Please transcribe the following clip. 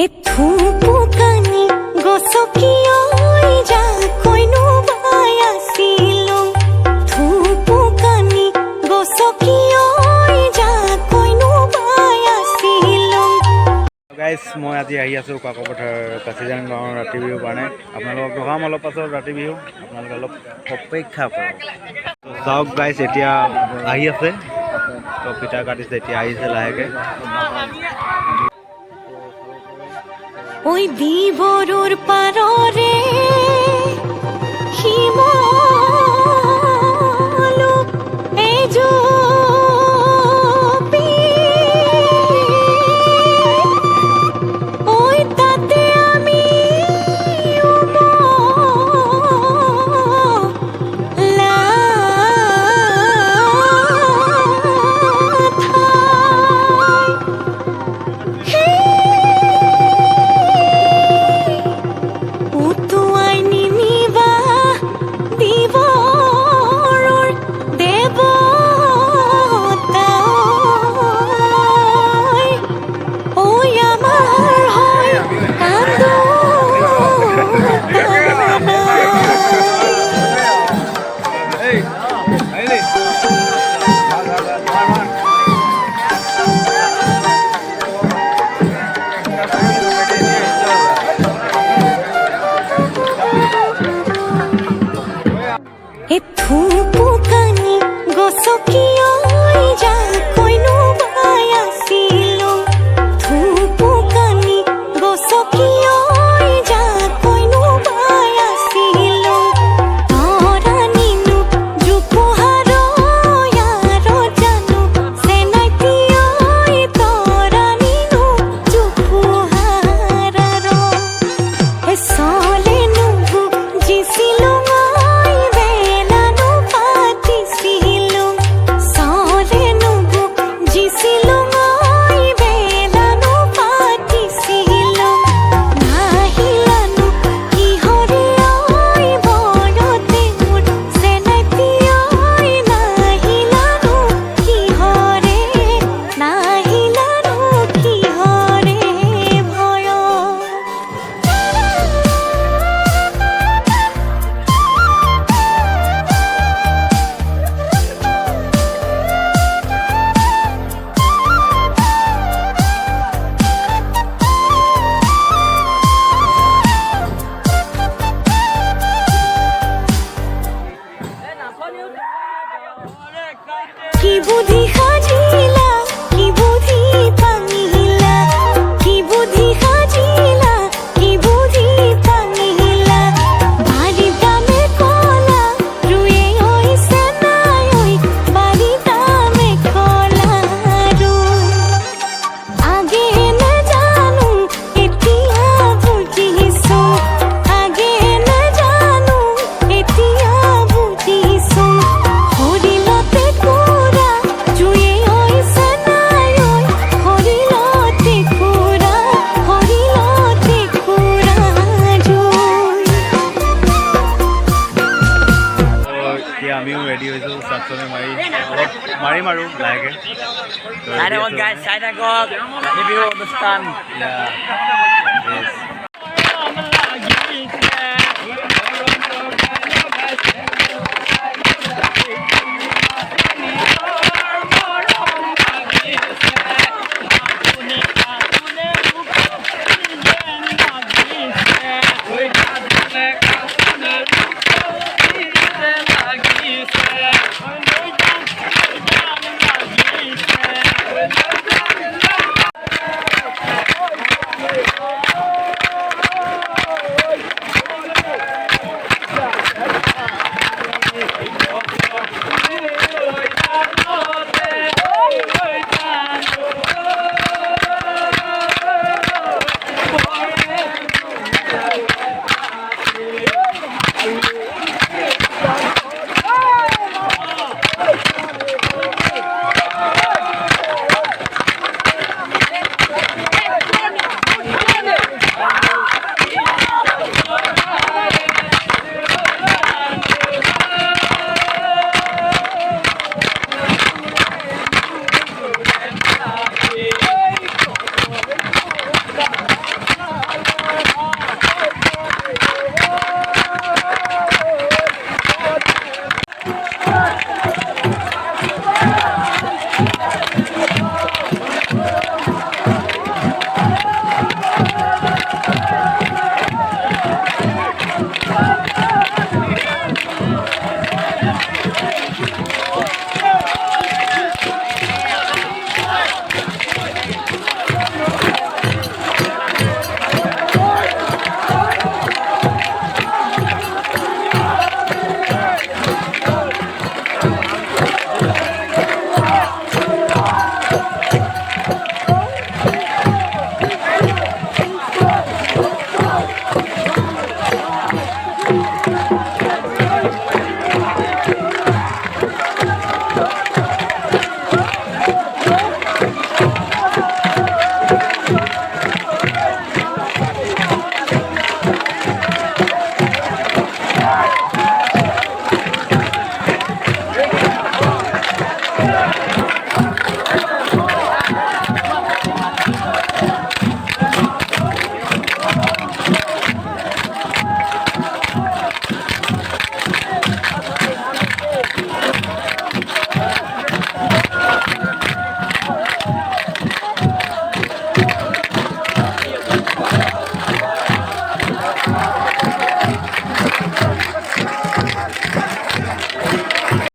এ থুপু কানি গছকিয়ই যা কইনো বাই আছিলো থুপু কানি গছকিয়ই যা কইনো বাই আছিলো। গাইজ মই আজি আহি আছোঁ কাকপথাৰ কাচিজান গাঁৱৰ ৰাতি বিহু কাৰণে। আপোনালোকক দেখাম অলপ পাছত ৰাতি বিহু, আপোনালোকে অলপ অপেক্ষা কৰক। চাওক গাইজ এতিয়া আহি আছে, তো পিঠা কাটিছে, এতিয়া আহিছে লাহেকৈ। ওই দিবৰুৰ পাৰৰে শিমলু এজোপি ওই তাতে আমি এ থুপু কানি গছকিয়ই যা কইনো বাই আছিলো থুপু কানি গছকিয়ই যা কইনো বাই আছিলো তৰা নিনো জোপোহাৰ ইয়াৰ জানো চেনাইতিয়ই তৰা নিনো জোপোহাৰ এ চলে নুবু জিছিলো কি বুদ্ধি সাজিলা কি বুদ্ধি ভাঙিলা কি বুদ্ধি সাজিলা কি বুদ্ধি ভাঙিলা বাড়ি দামে কলা রুয়ে হইছে নাই ওই বাড়ি দামে কলা রু আগে না জানো এতিয়া বুঝিছো আগে না জানো এতিয়া বুঝিছো হরিলতে কুৰা জুয়ে হইছে নাই ওই হৰিলতে কুৰা জুই। এতিয়া আমিও ৰেডি হৈছোঁ, চাকচনি মাৰি অলপ মাৰিম আৰু লাহেকৈ। বিহু অনুষ্ঠান